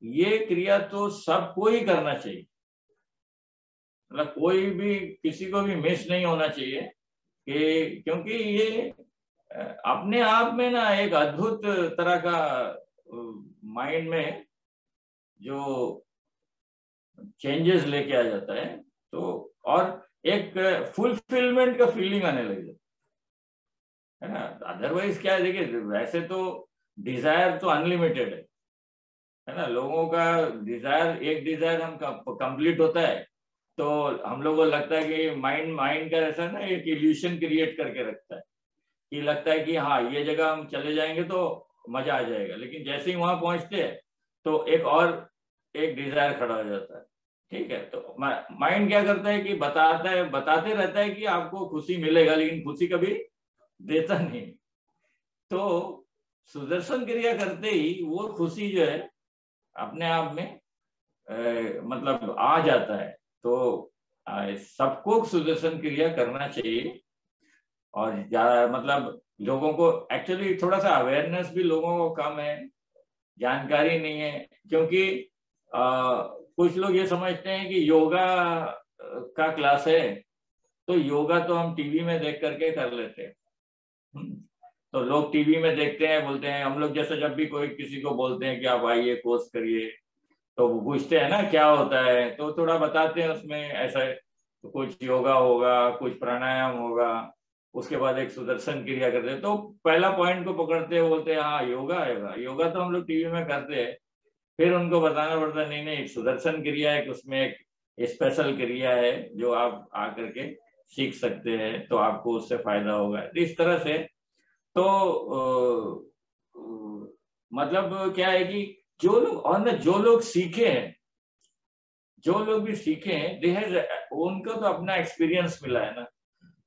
ये क्रिया तो सबको ही करना चाहिए। मतलब कोई भी किसी को भी मिस नहीं होना चाहिए कि क्योंकि ये अपने आप में ना एक अद्भुत तरह का माइंड में जो चेंजेस लेके आ जाता है। तो और एक फुलफिलमेंट का फीलिंग आने लग जाता है ना। अदरवाइज क्या है, देखिए वैसे तो डिजायर तो अनलिमिटेड है ना। लोगों का डिजायर, एक डिजायर हम कंप्लीट होता है तो हम लोगों को लगता है कि माइंड का ऐसा ना एक इल्यूशन क्रिएट करके रखता है कि लगता है कि हाँ ये जगह हम चले जाएंगे तो मजा आ जाएगा, लेकिन जैसे ही वहां पहुंचते हैं तो एक डिजायर खड़ा हो जाता है। ठीक है, तो माइंड क्या करता है कि बताते रहता है कि आपको खुशी मिलेगा, लेकिन खुशी कभी देता नहीं। तो सुदर्शन क्रिया करते ही वो खुशी जो है अपने आप में मतलब आ जाता है। तो सबको सुदर्शन क्रिया करना चाहिए। और मतलब लोगों को एक्चुअली थोड़ा सा अवेयरनेस भी लोगों को कम है, जानकारी नहीं है। क्योंकि कुछ लोग ये समझते हैं कि योगा का क्लास है तो योगा तो हम टीवी में देख करके कर लेते हैं। तो लोग टीवी में देखते हैं, बोलते हैं, हम लोग जैसे जब भी कोई किसी को बोलते हैं कि आप आइए कोर्स करिए तो वो पूछते हैं ना क्या होता है, तो थोड़ा बताते हैं उसमें ऐसा तो कुछ योगा होगा, कुछ प्राणायाम होगा, उसके बाद एक सुदर्शन क्रिया करते हैं। तो पहला पॉइंट को पकड़ते हैं, बोलते हैं हाँ योगा है, योगा तो हम लोग टीवी में करते हैं। फिर उनको बताना पड़ता है नहीं नहीं एक सुदर्शन क्रिया है, उसमें एक स्पेशल क्रिया है जो आप आकर के सीख सकते हैं, तो आपको उससे फायदा होगा। तो इस तरह से तो मतलब क्या है कि जो लोग और ना जो लोग सीखे हैं, जो लोग भी सीखे हैं उनको तो अपना एक्सपीरियंस मिला है ना,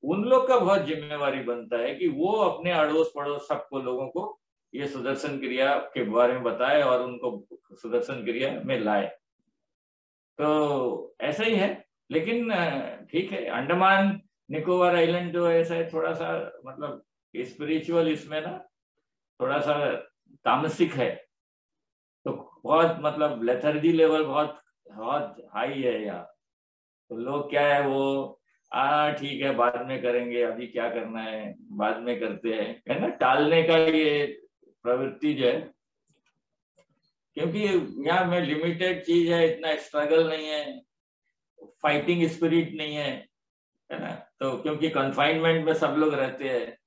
उन लोग का बहुत जिम्मेवारी बनता है कि वो अपने अड़ोस पड़ोस सबको लोगों को ये सुदर्शन क्रिया के बारे में बताए और उनको सुदर्शन क्रिया में लाए। तो ऐसा ही है। लेकिन ठीक है, अंडमान निकोबार आइलैंड जो ऐसा है थोड़ा सा मतलब स्पिरिचुअल इसमें ना थोड़ा सा तामसिक है, तो बहुत मतलब लेथर्जी लेवल बहुत बहुत हाई है यहाँ। तो लोग क्या है वो ठीक है बाद में करेंगे, अभी क्या करना है बाद में करते हैं, है ना, टालने का ये प्रवृत्ति जो है। क्योंकि यहाँ में लिमिटेड चीज है, इतना स्ट्रगल नहीं है, फाइटिंग स्पिरिट नहीं है ना। तो क्योंकि कन्फाइनमेंट में सब लोग रहते हैं,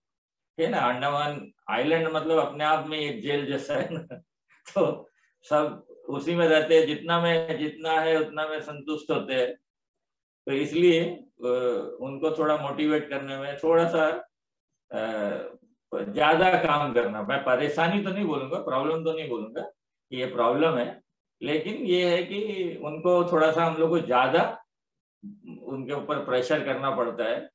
है ना। अंडमान आइलैंड मतलब अपने आप में एक जेल जैसा है ना। तो सब उसी में रहते हैं, जितना है उतना में संतुष्ट होते हैं। तो इसलिए उनको थोड़ा मोटिवेट करने में थोड़ा सा ज्यादा काम करना, मैं परेशानी तो नहीं बोलूंगा, प्रॉब्लम तो नहीं बोलूंगा कि ये प्रॉब्लम है, लेकिन ये है कि उनको थोड़ा सा हम लोग को ज्यादा उनके ऊपर प्रेशर करना पड़ता है।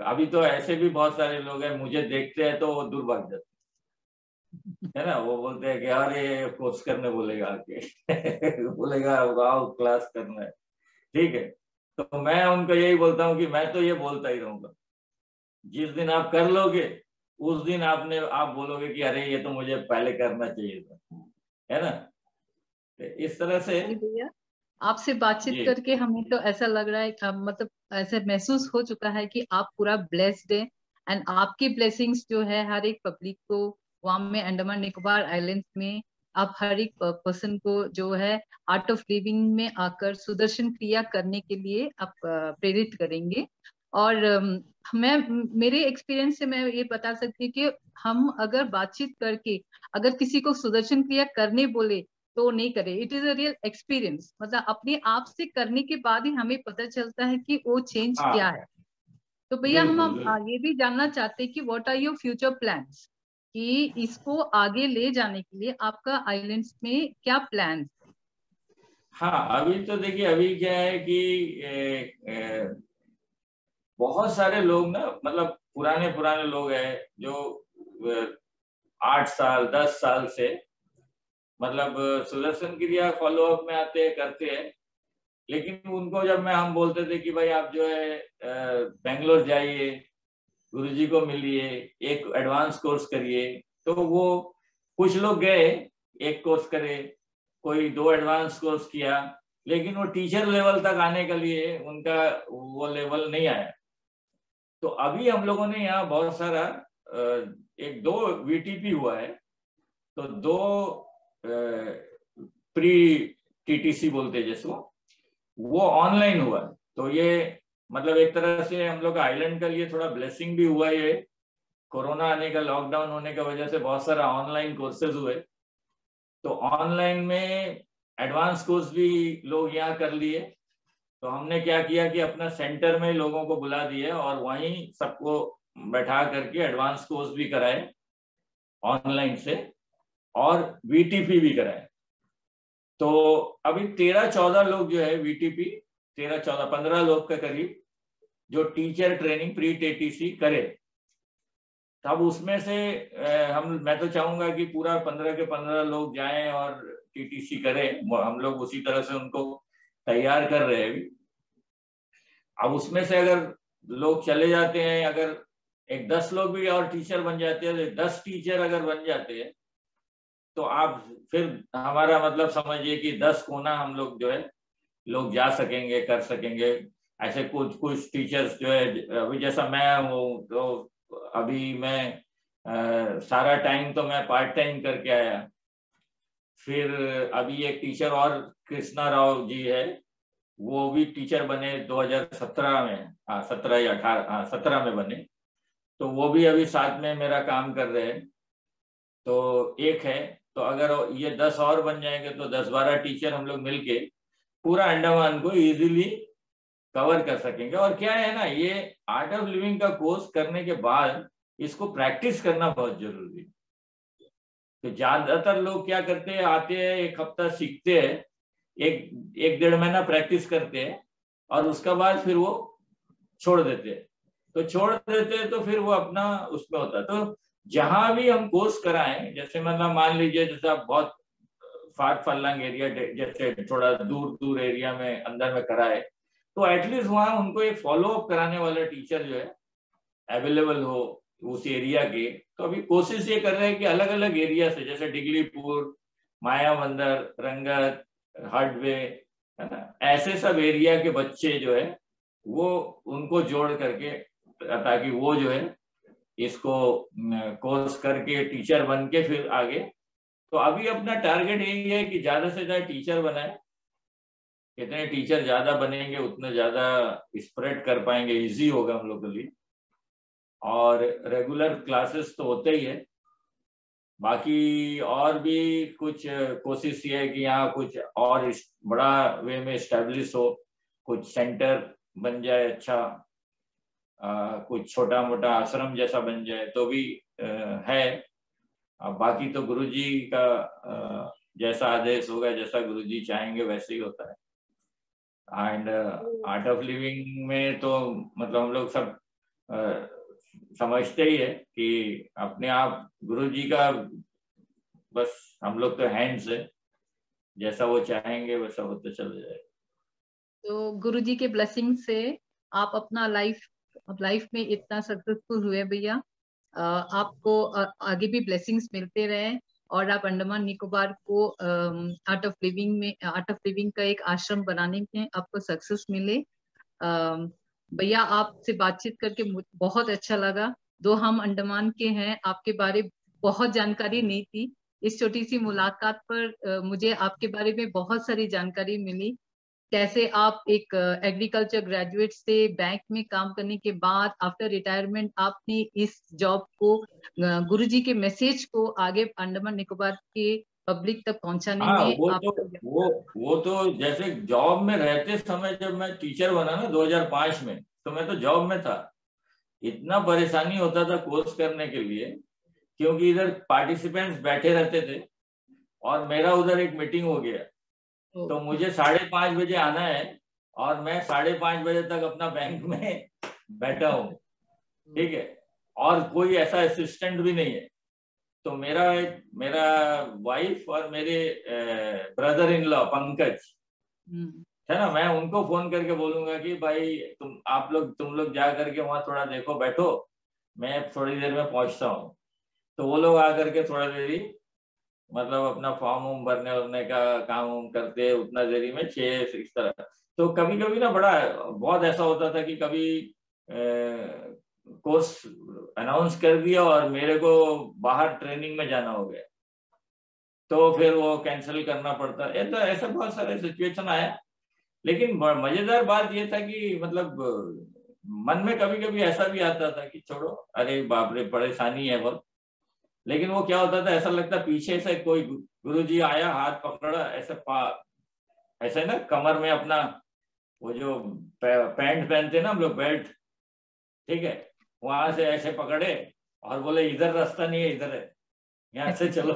अभी तो ऐसे भी बहुत सारे लोग हैं मुझे देखते हैं तो वो दूर भाग जाते है ना, वो बोलते हैं कि अरे कोर्स करने बोलेगा आके बोलेगा आओ क्लास करना है। ठीक है, तो मैं उनको यही बोलता हूँ कि मैं तो ये बोलता ही रहूंगा, जिस दिन आप कर लोगे उस दिन आप बोलोगे कि अरे ये तो मुझे पहले करना चाहिए था, है ना। इस तरह से भैया आपसे बातचीत जी करके हमें तो ऐसा लग रहा है मतलब ऐसे महसूस हो चुका है कि आप पूरा ब्लेस्ड है, एंड आपकी ब्लेसिंग्स जो है हर एक पब्लिक को वहां में अंडमान निकोबार आइलैंड्स में आप हर एक पर्सन को जो है आर्ट ऑफ लिविंग में आकर सुदर्शन क्रिया करने के लिए आप प्रेरित करेंगे। और मैं मेरे एक्सपीरियंस से मैं ये बता सकती हूँ कि हम अगर बातचीत करके अगर किसी को सुदर्शन क्रिया करने बोले तो नहीं करे। It is a real experience, मतलब अपने आप से करने के बाद ही हमें पता चलता है कि वो चेंज क्या हाँ है। तो भैया हम बिल्कुल अब बिल्कुल। ये भी जानना चाहते हैं कि what are your future plans, कि इसको आगे ले जाने के लिए आपका आइलैंड्स में क्या प्लान। हाँ अभी तो देखिए, अभी क्या है कि बहुत सारे लोग ना, मतलब पुराने पुराने लोग हैं जो 8 साल 10 साल से मतलब सुदर्शन क्रिया फॉलोअप में आते हैं, करते हैं। लेकिन उनको जब हम बोलते थे कि भाई आप जो है बेंगलोर जाइए, गुरुजी को मिलिए, एक एडवांस कोर्स करिए, तो वो कुछ लोग गए, एक कोर्स करे, कोई 2 एडवांस कोर्स किया, लेकिन वो टीचर लेवल तक आने के लिए उनका वो लेवल नहीं आया। तो अभी हम लोगों ने यहाँ बहुत सारा एक 2 वीटीपी हुआ है, तो 2 प्री टीटीसी बोलते हैं जिसको, वो ऑनलाइन हुआ। तो ये मतलब एक तरह से हम लोग आइलैंड के लिए थोड़ा ब्लेसिंग भी हुआ। ये कोरोना आने का, लॉकडाउन होने का वजह से बहुत सारा ऑनलाइन कोर्सेज हुए, तो ऑनलाइन में एडवांस कोर्स भी लोग यहाँ कर लिए। तो हमने क्या किया कि अपना सेंटर में लोगों को बुला दिए और वहीं सबको बैठा करके एडवांस कोर्स भी कराए ऑनलाइन से, और वीटीपी भी कराए। तो अभी 13-14 लोग जो है वीटीपी, 13-14-15 लोग के करीब जो टीचर ट्रेनिंग प्री टीटीसी करे। तब उसमें से मैं तो चाहूंगा कि पूरा 15 के 15 लोग जाएं और टीटीसी करें। हम लोग उसी तरह से उनको तैयार कर रहे हैं अभी। अब उसमें से अगर लोग चले जाते हैं, अगर एक 10 लोग भी और टीचर बन जाते हैं, 10 टीचर अगर बन जाते हैं, तो आप फिर हमारा मतलब समझिए कि 10 कोना हम लोग जो है लोग जा सकेंगे, कर सकेंगे। ऐसे कुछ कुछ टीचर्स जो है, अभी जैसा मैं हूँ, तो अभी मैं सारा टाइम तो मैं पार्ट टाइम करके आया। फिर अभी एक टीचर और कृष्णा राव जी है, वो भी टीचर बने 2017 में, हाँ 17 या 18, हाँ 17 में बने। तो वो भी अभी साथ में मेरा काम कर रहे हैं। तो एक है, तो अगर ये 10 और बन जाएंगे तो 10-12 टीचर हम लोग मिलके पूरा अंडमान को इजीली कवर कर सकेंगे। और क्या है ना, ये आर्ट ऑफ लिविंग का कोर्स करने के बाद इसको प्रैक्टिस करना बहुत जरूरी है। तो ज्यादातर लोग क्या करते हैं, आते हैं, एक हफ्ता सीखते हैं, एक 1-1.5 महीना प्रैक्टिस करते हैं, और उसका बाद फिर वो छोड़ देते हैं। तो छोड़ देते हैं तो फिर वो अपना उसमें होता है। तो जहां भी हम कोर्स कराएं, जैसे मतलब मान लीजिए जैसे आप बहुत फार फलंग एरिया, जैसे थोड़ा दूर दूर एरिया में अंदर में कराए, तो एटलीस्ट वहां उनको एक फॉलो अप कराने वाला टीचर जो है अवेलेबल हो उस एरिया के। तो अभी कोशिश ये कर रहे हैं कि अलग अलग एरिया से, जैसे डिगलीपुर, माया मंदिर, रंगत, हडवे, है ना, ऐसे सब एरिया के बच्चे जो है वो उनको जोड़ करके, ताकि वो जो है इसको कोर्स करके टीचर बन के फिर आगे। तो अभी अपना टारगेट यही है कि ज्यादा से ज्यादा टीचर बनाए। जितने टीचर ज्यादा बनेंगे उतने ज्यादा स्प्रेड कर पाएंगे, इजी होगा हम लोग के लिए। और रेगुलर क्लासेस तो होते ही है। बाकी और भी कुछ कोशिश ये है कि यहाँ कुछ और बड़ा वे में स्टैब्लिश हो, कुछ सेंटर बन जाए अच्छा, कुछ छोटा मोटा आश्रम जैसा बन जाए तो भी है। बाकी तो गुरुजी का जैसा आदेश होगा, जैसा गुरुजी चाहेंगे वैसे ही होता है। एंड आर्ट ऑफ लिविंग में तो मतलब हम लोग सब समझते ही है कि अपने आप गुरुजी का, बस हम लोग तो हैंड्स है, जैसा वो चाहेंगे वैसा होते चले जाएगा। तो गुरुजी के ब्लेसिंग से आप अपना लाइफ में इतना सक्सेसफुल हुए भैया। आपको आगे भी ब्लेसिंग्स मिलते रहे, और आप अंडमान निकोबार को आर्ट ऑफ लिविंग का एक आश्रम बनाने में आपको सक्सेस मिले। भैया आपसे बातचीत करके बहुत अच्छा लगा। दो हम अंडमान के हैं, आपके बारे बहुत जानकारी नहीं थी, इस छोटी सी मुलाकात पर मुझे आपके बारे में बहुत सारी जानकारी मिली। कैसे आप एक एग्रीकल्चर ग्रेजुएट से बैंक में काम करने के बाद आफ्टर रिटायरमेंट आपने इस जॉब को, गुरुजी के मैसेज को आगे अंडमान निकोबार के पब्लिक तक पहुंचाने हाँ, में वो तो आपका वो तो जैसे जॉब में रहते समय जब मैं टीचर बना ना 2005 में, तो मैं तो जॉब में था। इतना परेशानी होता था कोर्स करने के लिए, क्योंकि इधर पार्टिसिपेंट्स बैठे रहते थे और मेरा उधर एक मीटिंग हो गया, तो मुझे 5:30 बजे आना है और मैं 5:30 बजे तक अपना बैंक में बैठा हूँ, ठीक है, और कोई ऐसा असिस्टेंट भी नहीं है। तो मेरा वाइफ और मेरे ब्रदर इन लॉ पंकज है ना, मैं उनको फोन करके बोलूंगा कि भाई तुम लोग जा करके वहां थोड़ा देखो, बैठो, मैं थोड़ी देर में पहुंचता हूँ। तो वो लोग आकर के थोड़ा देरी मतलब अपना फॉर्म भरने का काम करते, उतना देरी में 6 इस तरह। तो कभी कभी ना बहुत ऐसा होता था कि कभी कोर्स अनाउंस कर दिया और मेरे को बाहर ट्रेनिंग में जाना हो गया, तो फिर वो कैंसिल करना पड़ता है। तो ऐसा बहुत सारे सिचुएशन आया। लेकिन मजेदार बात ये था कि मतलब मन में कभी कभी ऐसा भी आता था कि छोड़ो, अरे बाप रे परेशानी है बहुत। लेकिन वो क्या होता था, ऐसा लगता पीछे से कोई गुरुजी आया, हाथ पकड़ा, ऐसे ना कमर में अपना वो जो पैंट पहनते ना हम लोग, बेल्ट, ठीक है, वहां से ऐसे पकड़े और बोले इधर रास्ता नहीं है, इधर है, यहाँ से चलो।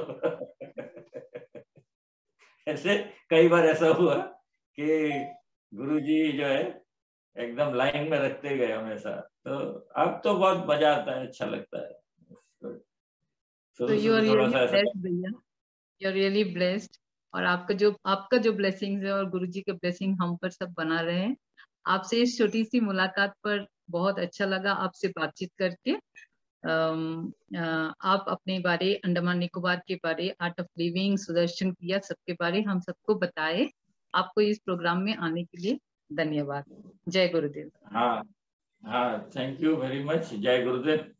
ऐसे कई बार ऐसा हुआ कि गुरुजी जो है एकदम लाइन में रखते गए हमेशा। तो अब तो बहुत मजा आता है, अच्छा लगता है। तो शुरू यू आर शुरू थोड़ा रियली सा ऐसा ब्लेस्ड भैया, यू आर रियली ब्लेस्ड। और आपका जो ब्लेसिंग्स है और गुरुजी के ब्लेसिंग हम पर सब बना रहे हैं। आपसे इस छोटी सी मुलाकात पर बहुत अच्छा लगा आपसे बातचीत करके। आप अपने बारे, अंडमान निकोबार के बारे, आर्ट ऑफ लिविंग, सुदर्शन क्रिया, सबके बारे हम सबको बताए। आपको इस प्रोग्राम में आने के लिए धन्यवाद। जय गुरुदेव। हाँ हाँ, थैंक यू वेरी मच। जय गुरुदेव।